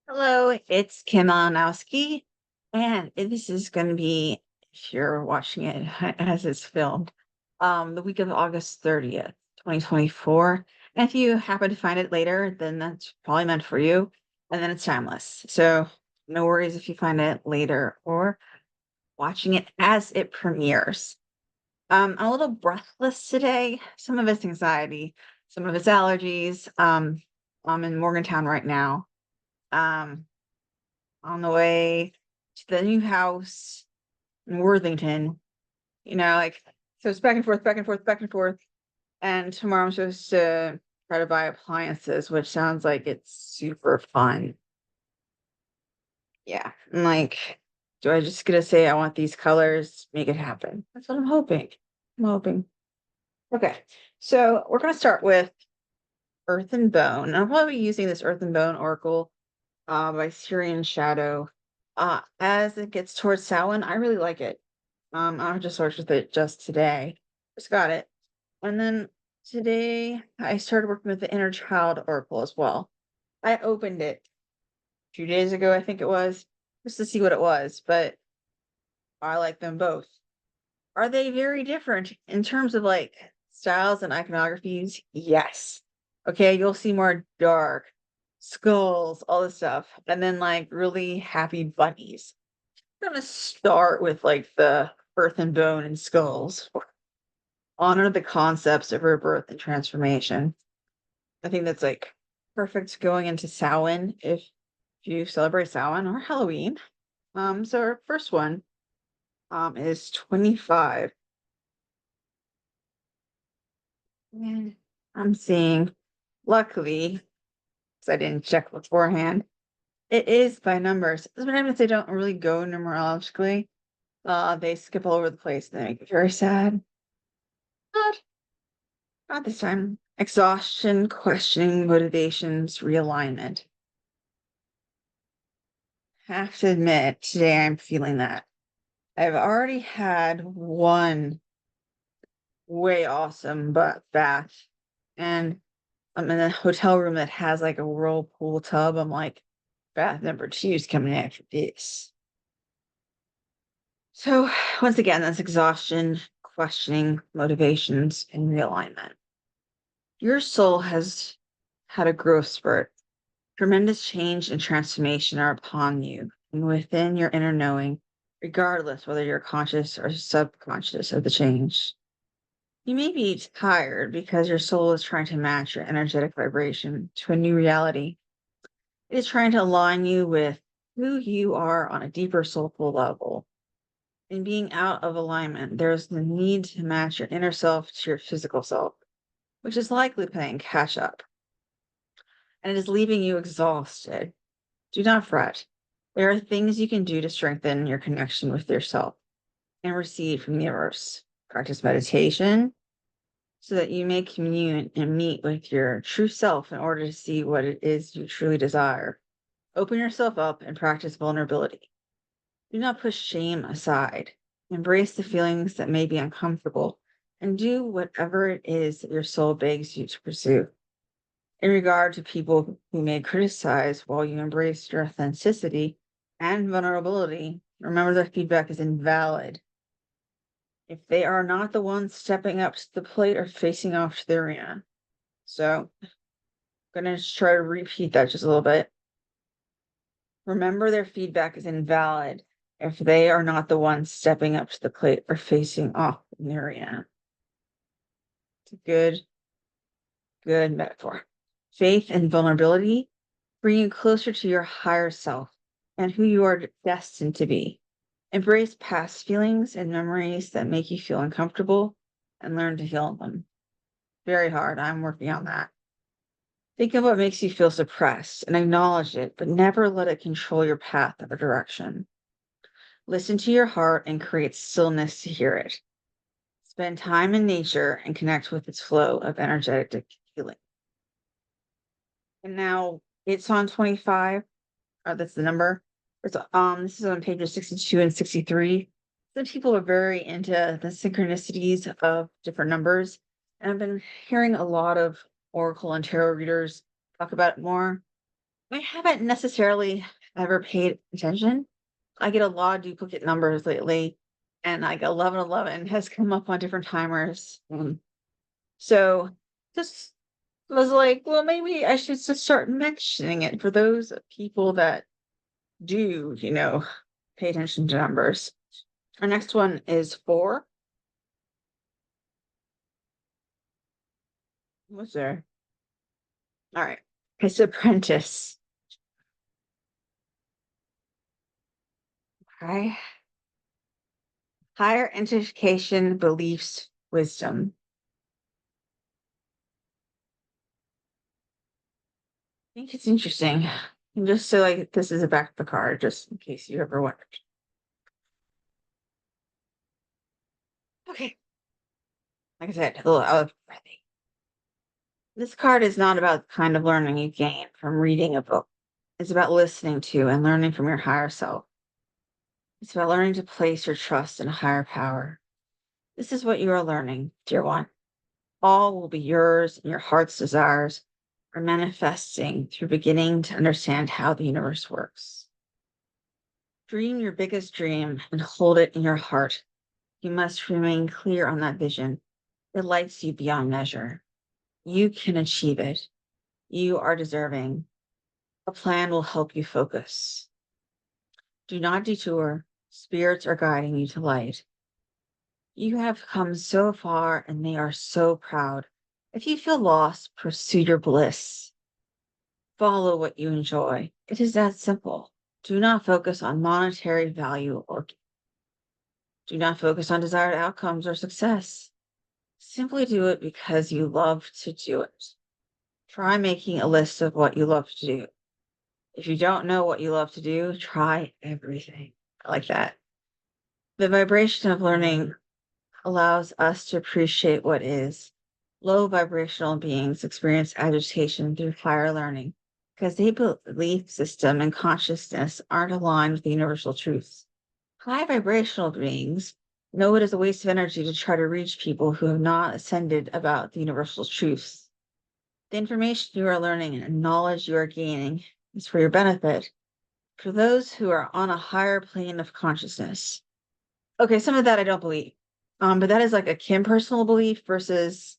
Hello, it's Kim Malinowski, and this is going to be, if you're watching it as it's filmed, the week of August 30th, 2024. And if you happen to find it later, then that's probably meant for you, and then it's timeless. So no worries if you find it later or watching it as it premieres. I'm a little breathless today. Some of it's anxiety, some of it's allergies. I'm in Morgantown right now. Um, on the way to the new house in Worthington, so it's back and forth, back and forth, back and forth. And tomorrow I'm supposed to try to buy appliances, which sounds like it's super fun. Yeah. I'm like, do I just gonna say I want these colors, make it happen? That's what I'm hoping. I'm hoping. Okay. So we're gonna start with Earth and Bone. And I'll probably be using this Earth and Bone Oracle by Syrian Shadow. As it gets towards Samhain, I really like it. I just searched with it just today. Just got it. And then today I started working with the Inner Child Oracle as well. I opened it 2 days ago, I think it was, just to see what it was, but I like them both. Are they very different in terms of like styles and iconographies? Yes. Okay, you'll see more dark skulls, all this stuff, and then like really happy bunnies. I'm gonna start with like the earth and bone and skulls. Honor the concepts of rebirth and transformation. I think that's like perfect going into Samhain if you celebrate Samhain or Halloween. So our first one is 25. And I'm seeing, luckily, because I didn't check beforehand, it is by numbers. Sometimes they don't really go numerologically. They skip all over the place and they make me very sad. But not this time. Exhaustion, questioning, motivations, realignment. Have to admit, today I'm feeling that. I've already had one way awesome but bath, and I'm in a hotel room that has like a whirlpool tub. I'm like, bath number two is coming after this. So once again, that's exhaustion, questioning, motivations, and realignment. Your soul has had a growth spurt. Tremendous change and transformation are upon you and within your inner knowing, regardless whether you're conscious or subconscious of the change. You may be tired because your soul is trying to match your energetic vibration to a new reality. It is trying to align you with who you are on a deeper soulful level. In being out of alignment, there's the need to match your inner self to your physical self, which is likely playing catch up, and it is leaving you exhausted. Do not fret. There are things you can do to strengthen your connection with yourself and receive from the universe. Practice meditation so that you may commune and meet with your true self in order to see what it is you truly desire. Open yourself up and practice vulnerability. Do not push shame aside. Embrace the feelings that may be uncomfortable and do whatever it is that your soul begs you to pursue. In regard to people who may criticize while you embrace your authenticity and vulnerability, remember that feedback is invalid. If they are not the ones stepping up to the plate or facing off to the arena. So I'm going to try to repeat that just a little bit. Remember their feedback is invalid if they are not the ones stepping up to the plate or facing off in the arena. It's a good metaphor. Faith and vulnerability bring you closer to your higher self and who you are destined to be. Embrace past feelings and memories that make you feel uncomfortable and learn to heal them. Very hard. I'm working on that. Think of what makes you feel suppressed and acknowledge it, but never let it control your path or direction. Listen to your heart and create stillness to hear it. Spend time in nature and connect with its flow of energetic healing. And now it's on 25. That's the number. This is on pages 62 and 63. Some people are very into the synchronicities of different numbers. And I've been hearing a lot of Oracle and tarot readers talk about it more. I haven't necessarily ever paid attention. I get a lot of duplicate numbers lately, and like 1111 has come up on different timers. So just was like, well, maybe I should just start mentioning it for those people that do, pay attention to numbers. Our next one is four. What's there? All right. It's apprentice. Okay. Higher education, beliefs, wisdom. I think it's interesting. And just so like this is a back of the card, just in case you ever wondered. Okay. Like I said, a little out of breath. This card is not about the kind of learning you gain from reading a book. It's about listening to and learning from your higher self. It's about learning to place your trust in a higher power. This is what you are learning, dear one. All will be yours, and your heart's desires are manifesting through beginning to understand how the universe works. Dream your biggest dream and hold it in your heart. You must remain clear on that vision. It lights you beyond measure. You can achieve it. You are deserving. A plan will help you focus. Do not detour. Spirits are guiding you to light. You have come so far and they are so proud. If you feel lost, pursue your bliss. Follow what you enjoy. It is that simple. Do not focus on monetary value or do not focus on desired outcomes or success. Simply do it because you love to do it. Try making a list of what you love to do. If you don't know what you love to do, try everything. I like that. The vibration of learning allows us to appreciate what is. Low vibrational beings experience agitation through higher learning because their belief system and consciousness aren't aligned with the universal truths. High vibrational beings know it is a waste of energy to try to reach people who have not ascended about the universal truths. The information you are learning and knowledge you are gaining is for your benefit, for those who are on a higher plane of consciousness. Okay, some of that I don't believe. But that is like a Kim personal belief versus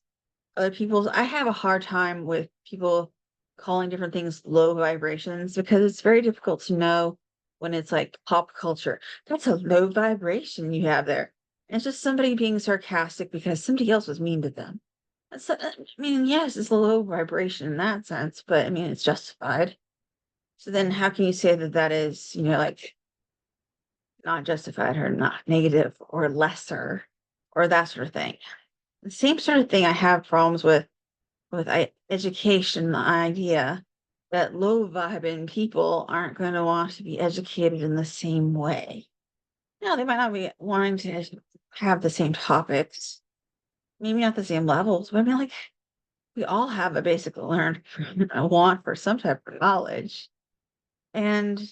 other people's. I have a hard time with people calling different things low vibrations because it's very difficult to know when it's like pop culture. That's a low vibration you have there. And it's just somebody being sarcastic because somebody else was mean to them. I mean, yes, it's a low vibration in that sense, but I mean, it's justified. So then how can you say that that is, like not justified or not negative or lesser or that sort of thing? The same sort of thing I have problems with education, the idea that low vibing people aren't going to want to be educated in the same way. No, they might not be wanting to have the same topics, maybe not the same levels, but I mean, like, we all have a basic learn a want for some type of knowledge. And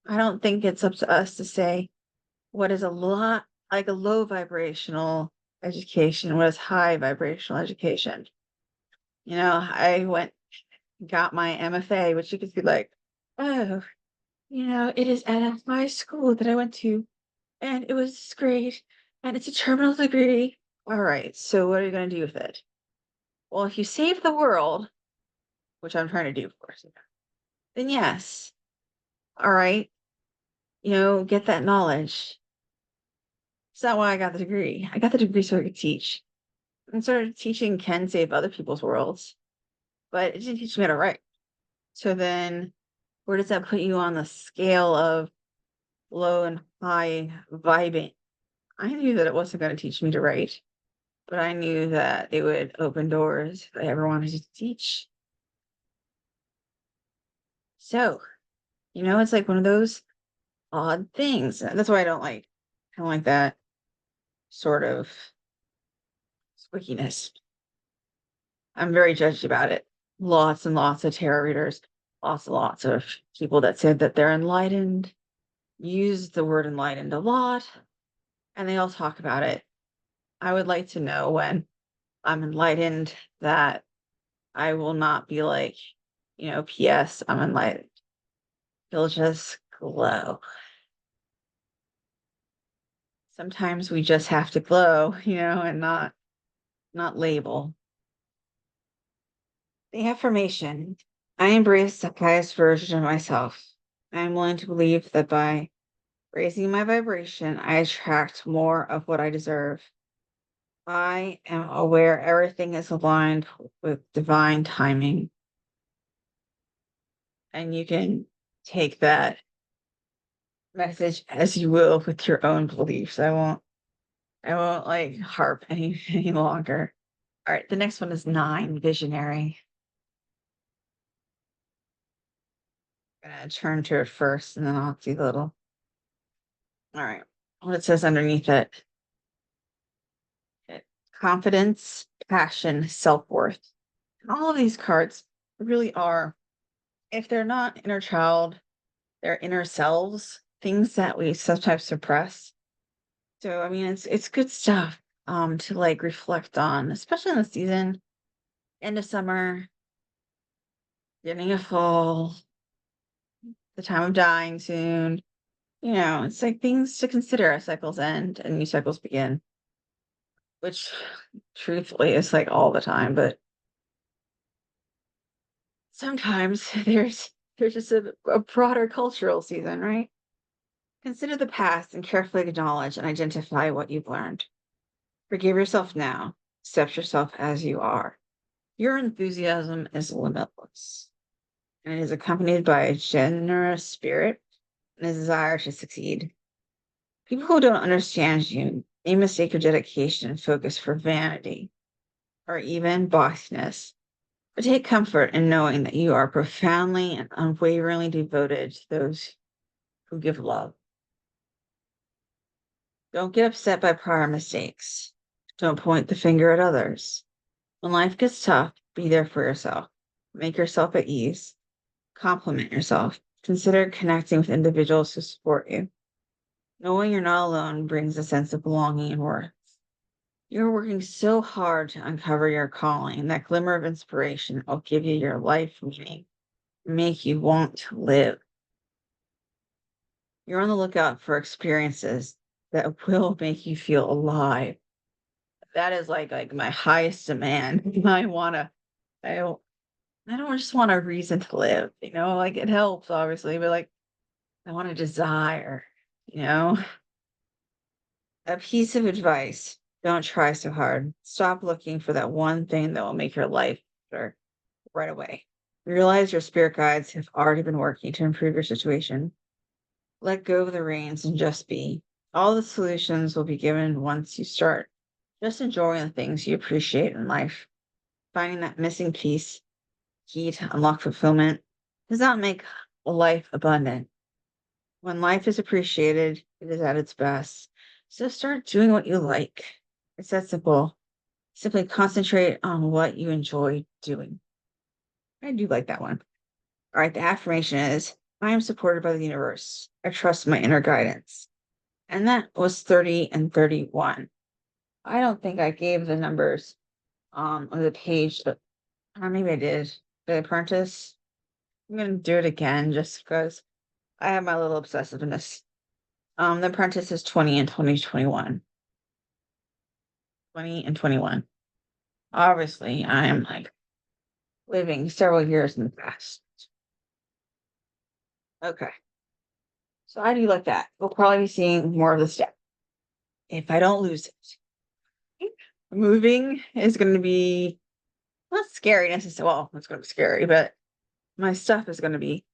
I don't think it's up to us to say what is a lot like a low vibrational education, what is high vibrational education. I got my MFA, which you could be like, oh, it is at a high school that I went to, and it was great, and it's a terminal degree. All right, so what are you going to do with it? Well, if you save the world, which I'm trying to do, of course, then yes. All right, get that knowledge. It's not why I got the degree. I got the degree so I could teach. And sort of teaching can save other people's worlds, but it didn't teach me how to write. So then where does that put you on the scale of low and high vibing? I knew that it wasn't going to teach me to write, but I knew that it would open doors if I ever wanted to teach. So, it's like one of those odd things. That's why I don't like that sort of squeakiness. I'm very judgy about it. Lots and lots of tarot readers, lots and lots of people that said that they're enlightened, use the word enlightened a lot, and they all talk about it. I would like to know when I'm enlightened that I will not be like, PS, I'm enlightened. You'll just glow. Sometimes we just have to glow, and not label. The affirmation. I embrace the highest version of myself. I am willing to believe that by raising my vibration, I attract more of what I deserve. I am aware everything is aligned with divine timing. And you can take that message as you will with your own beliefs. I won't like harp any longer. All right, the next one is 9, visionary. I'm gonna turn to it first and then I'll do the little. All right. What it says underneath it. Confidence, passion, self-worth. And all of these cards really are, if they're not inner child, they're inner selves, things that we sometimes suppress. So I mean it's good stuff to like reflect on, especially in the season, end of summer, beginning of fall, the time of dying soon. It's like things to consider as cycles end and new cycles begin, which truthfully is like all the time, but sometimes there's just a broader cultural season, right? Consider the past and carefully acknowledge and identify what you've learned. Forgive yourself now. Accept yourself as you are. Your enthusiasm is limitless, and it is accompanied by a generous spirit and a desire to succeed. People who don't understand you may mistake your dedication and focus for vanity or even bossiness. But take comfort in knowing that you are profoundly and unwaveringly devoted to those who give love. Don't get upset by prior mistakes. Don't point the finger at others. When life gets tough, be there for yourself. Make yourself at ease. Compliment yourself. Consider connecting with individuals who support you. Knowing you're not alone brings a sense of belonging and worth. You're working so hard to uncover your calling, and that glimmer of inspiration will give you your life meaning, make you want to live. You're on the lookout for experiences that will make you feel alive. That is like my highest demand. I don't I don't just want a reason to live, like it helps obviously, but like I want a desire, you know? A piece of advice. Don't try so hard. Stop looking for that one thing that will make your life better right away. Realize your spirit guides have already been working to improve your situation. Let go of the reins and just be. All the solutions will be given once you start. Just enjoying the things you appreciate in life. Finding that missing piece, key to unlock fulfillment, does not make life abundant. When life is appreciated, it is at its best. So start doing what you like. It's that simple. Simply concentrate on what you enjoy doing. I do like that one. All right, the affirmation is I am supported by the universe. I trust my inner guidance. And that was 30 and 31. I don't think I gave the numbers on the page, but maybe I did. The apprentice. I'm gonna do it again just because I have my little obsessiveness. The apprentice is 20 and 2021. 20 and 21. Obviously, I am like living several years in the past. Okay. So I do like that. We'll probably be seeing more of the step if I don't lose it. Moving is going to be not scary necessarily. Well, it's going to be scary, but my stuff is going to be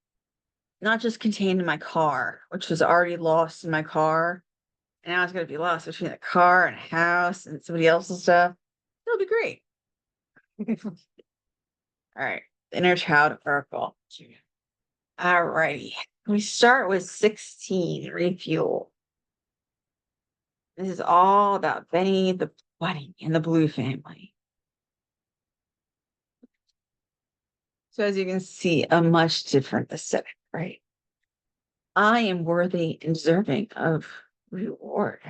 not just contained in my car, which was already lost in my car. And now it's going to be lost between the car and house and somebody else's stuff. It'll be great. All right. Inner child oracle. All righty. We start with 16, refuel. This is all about Benny the Bunny and the Blue family. So as you can see, a much different aesthetic, right? I am worthy and deserving of reward.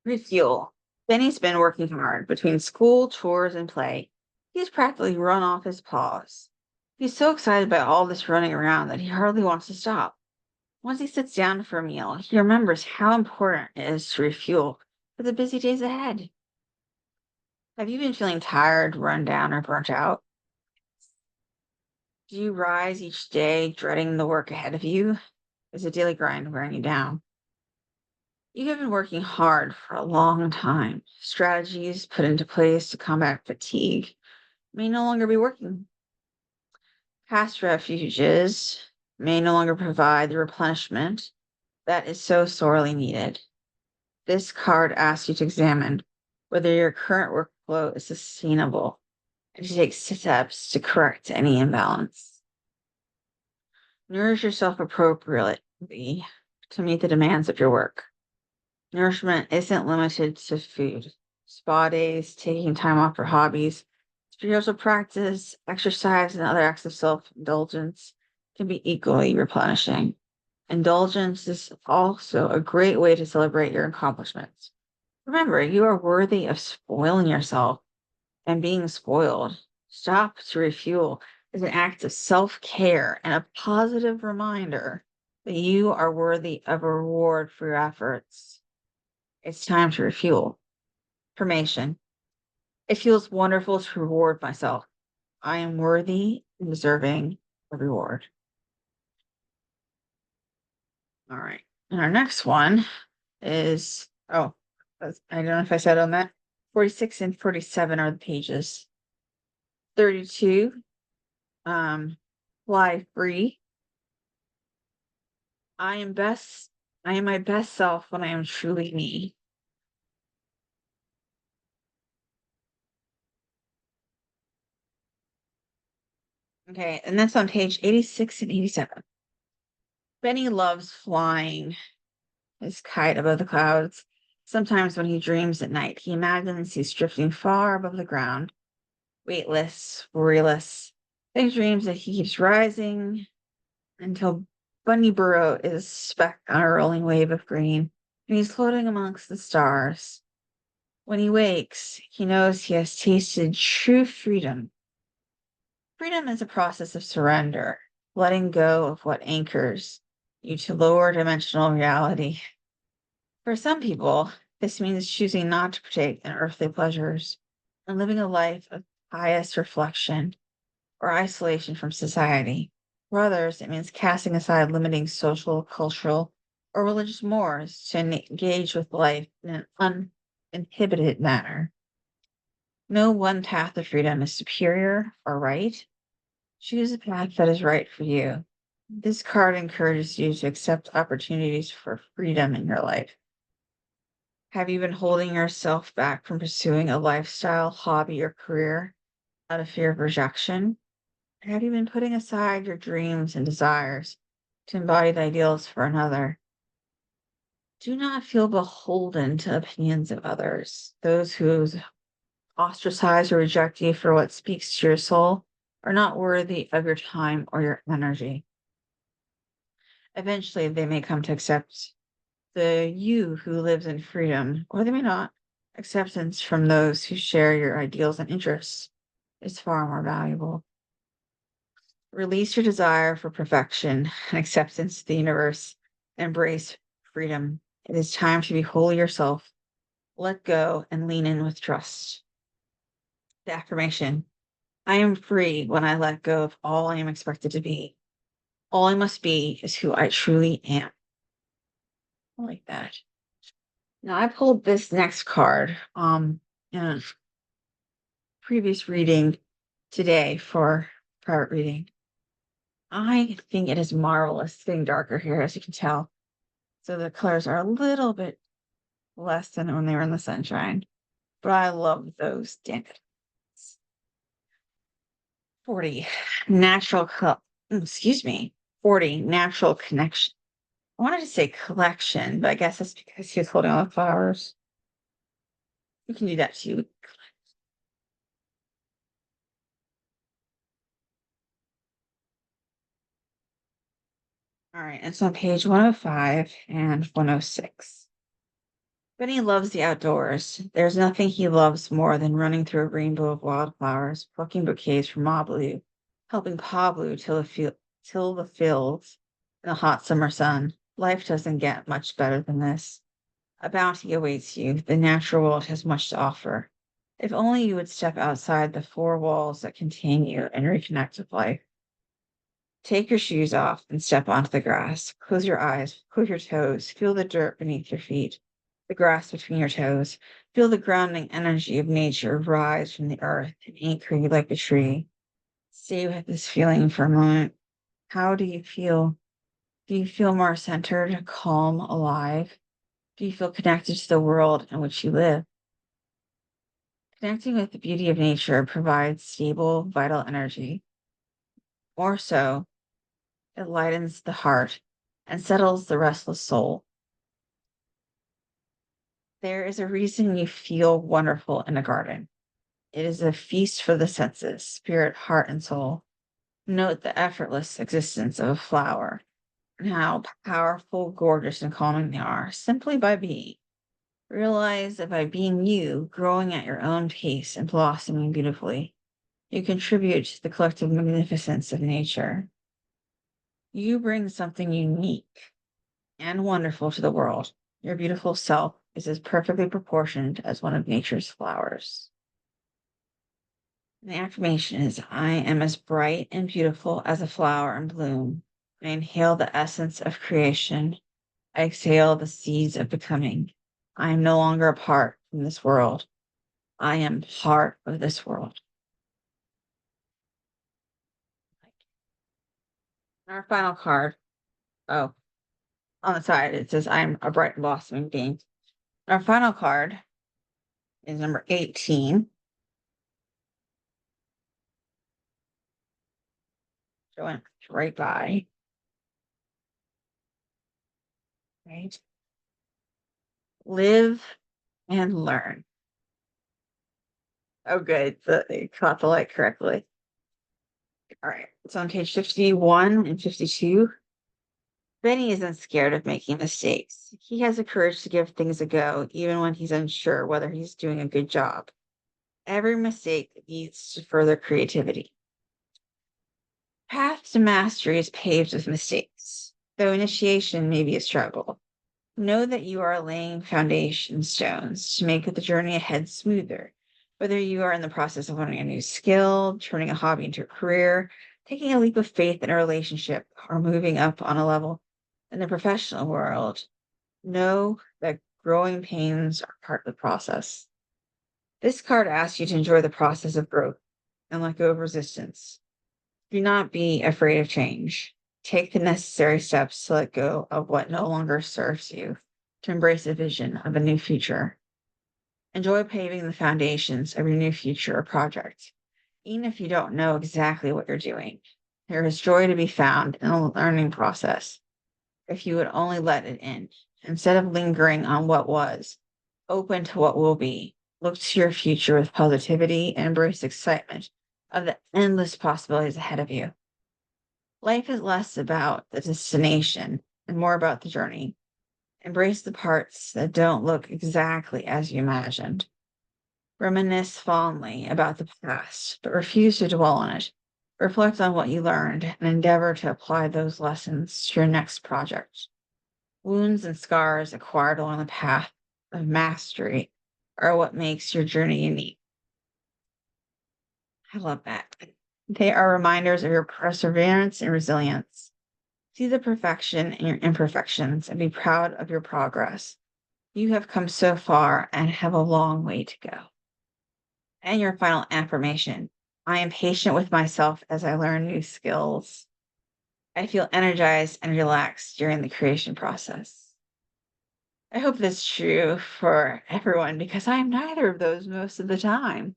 Refuel. Benny's been working hard between school, chores, and play. He's practically run off his paws. He's so excited by all this running around that he hardly wants to stop. Once he sits down for a meal, he remembers how important it is to refuel for the busy days ahead. Have you been feeling tired, run down, or burnt out? Do you rise each day dreading the work ahead of you? Is the daily grind wearing you down? You have been working hard for a long time. Strategies put into place to combat fatigue may no longer be working. Past refuges may no longer provide the replenishment that is so sorely needed. This card asks you to examine whether your current workflow is sustainable and to take steps to correct any imbalance. Nourish yourself appropriately to meet the demands of your work. Nourishment isn't limited to food. Spa days, taking time off for hobbies, spiritual practice, exercise, and other acts of self-indulgence can be equally replenishing. Indulgence is also a great way to celebrate your accomplishments. Remember, you are worthy of spoiling yourself and being spoiled. Stop to refuel is an act of self-care and a positive reminder that you are worthy of a reward for your efforts. It's time to refuel. Affirmation. It feels wonderful to reward myself. I am worthy and deserving of reward. All right. And our next one is, I don't know if I said on that. 46 and 47 are the pages. 32, fly free. I am my best self when I am truly me. Okay, and that's on page 86 and 87. Benny loves flying his kite above the clouds. Sometimes when he dreams at night, he imagines he's drifting far above the ground, weightless, worryless. Then he dreams that he keeps rising until Bunny Burrow is a speck on a rolling wave of green, and he's floating amongst the stars. When he wakes, he knows he has tasted true freedom. Freedom is a process of surrender, letting go of what anchors you to lower dimensional reality. For some people, this means choosing not to partake in earthly pleasures and living a life of highest reflection or isolation from society. For others, it means casting aside limiting social, cultural, or religious mores to engage with life in an uninhibited manner. No one path of freedom is superior or right. Choose a path that is right for you. This card encourages you to accept opportunities for freedom in your life. Have you been holding yourself back from pursuing a lifestyle, hobby, or career out of fear of rejection? Have you been putting aside your dreams and desires to embody the ideals for another? Do not feel beholden to opinions of others. Those who ostracize or reject you for what speaks to your soul are not worthy of your time or your energy. Eventually, they may come to accept the you who lives in freedom, or they may not. Acceptance from those who share your ideals and interests is far more valuable. Release your desire for perfection and acceptance to the universe. Embrace freedom. It is time to be wholly yourself. Let go and lean in with trust. The affirmation. I am free when I let go of all I am expected to be. All I must be is who I truly am. I like that. Now I pulled this next card in a previous reading today for private reading. I think it is marvelous. It's getting darker here, as you can tell. So the colors are a little bit less than when they were in the sunshine. But I love those dandelions. 40 natural excuse me. 40 natural connection. I wanted to say collection, but I guess that's because he was holding all the flowers. You can do that too. All right, it's on page 105 and 106. Benny loves the outdoors. There's nothing he loves more than running through a rainbow of wildflowers, plucking bouquets from Ma Blue, helping Pa Blue till the fields in the hot summer sun. Life doesn't get much better than this. A bounty awaits you. The natural world has much to offer. If only you would step outside the four walls that contain you and reconnect with life. Take your shoes off and step onto the grass. Close your eyes, close your toes, feel the dirt beneath your feet, the grass between your toes. Feel the grounding energy of nature rise from the earth and anchor you like a tree. Stay with this feeling for a moment. How do you feel? Do you feel more centered, calm, alive? Do you feel connected to the world in which you live? Connecting with the beauty of nature provides stable, vital energy. More so, it lightens the heart and settles the restless soul. There is a reason you feel wonderful in a garden. It is a feast for the senses, spirit, heart, and soul. Note the effortless existence of a flower and how powerful, gorgeous, and calming they are simply by being. Realize that by being you, growing at your own pace and blossoming beautifully, you contribute to the collective magnificence of nature. You bring something unique and wonderful to the world. Your beautiful self is as perfectly proportioned as one of nature's flowers. The affirmation is I am as bright and beautiful as a flower in bloom. I inhale the essence of creation. I exhale the seeds of becoming. I am no longer apart from this world. I am part of this world. Our final card. Oh, on the side, it says I am a bright and blossoming being. Our final card is number 18. So went right by. Right. Live and learn. Oh, good. You caught the light correctly. All right. It's on page 51 and 52. Benny isn't scared of making mistakes. He has the courage to give things a go, even when he's unsure whether he's doing a good job. Every mistake leads to further creativity. Path to mastery is paved with mistakes, though initiation may be a struggle. Know that you are laying foundation stones to make the journey ahead smoother. Whether you are in the process of learning a new skill, turning a hobby into a career, taking a leap of faith in a relationship, or moving up on a level in the professional world, know that growing pains are part of the process. This card asks you to enjoy the process of growth and let go of resistance. Do not be afraid of change. Take the necessary steps to let go of what no longer serves you, to embrace a vision of a new future. Enjoy paving the foundations of your new future or project, even if you don't know exactly what you're doing. There is joy to be found in the learning process if you would only let it in. Instead of lingering on what was, open to what will be. Look to your future with positivity and embrace excitement of the endless possibilities ahead of you. Life is less about the destination and more about the journey. Embrace the parts that don't look exactly as you imagined. Reminisce fondly about the past, but refuse to dwell on it. Reflect on what you learned and endeavor to apply those lessons to your next project. Wounds and scars acquired along the path of mastery are what makes your journey unique. I love that. They are reminders of your perseverance and resilience. See the perfection in your imperfections and be proud of your progress. You have come so far and have a long way to go. And your final affirmation I am patient with myself as I learn new skills. I feel energized and relaxed during the creation process. I hope that's true for everyone because I am neither of those most of the time.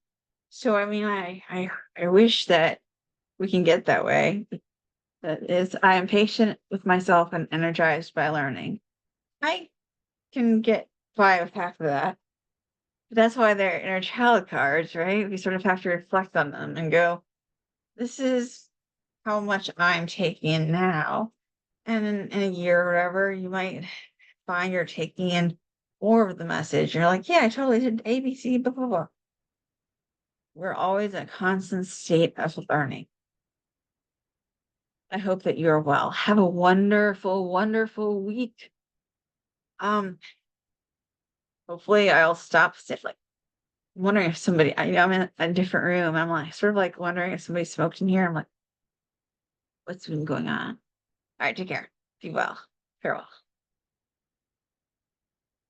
So I mean, I wish that we can get that way. That is, I am patient with myself and energized by learning. I can get by with half of that. But that's why they're inner child cards, right? We sort of have to reflect on them and go, this is how much I'm taking in now. And in a year or whatever, you might find you're taking in forward the message. You're like, yeah, I totally did ABC, blah, blah, blah. We're always in a constant state of learning. I hope that you're well. Have a wonderful, wonderful week. Hopefully I'll stop like wondering if somebody, I'm in a different room. I'm like sort of like wondering if somebody smoked in here. I'm like, what's been going on? All right, take care. Be well. Farewell.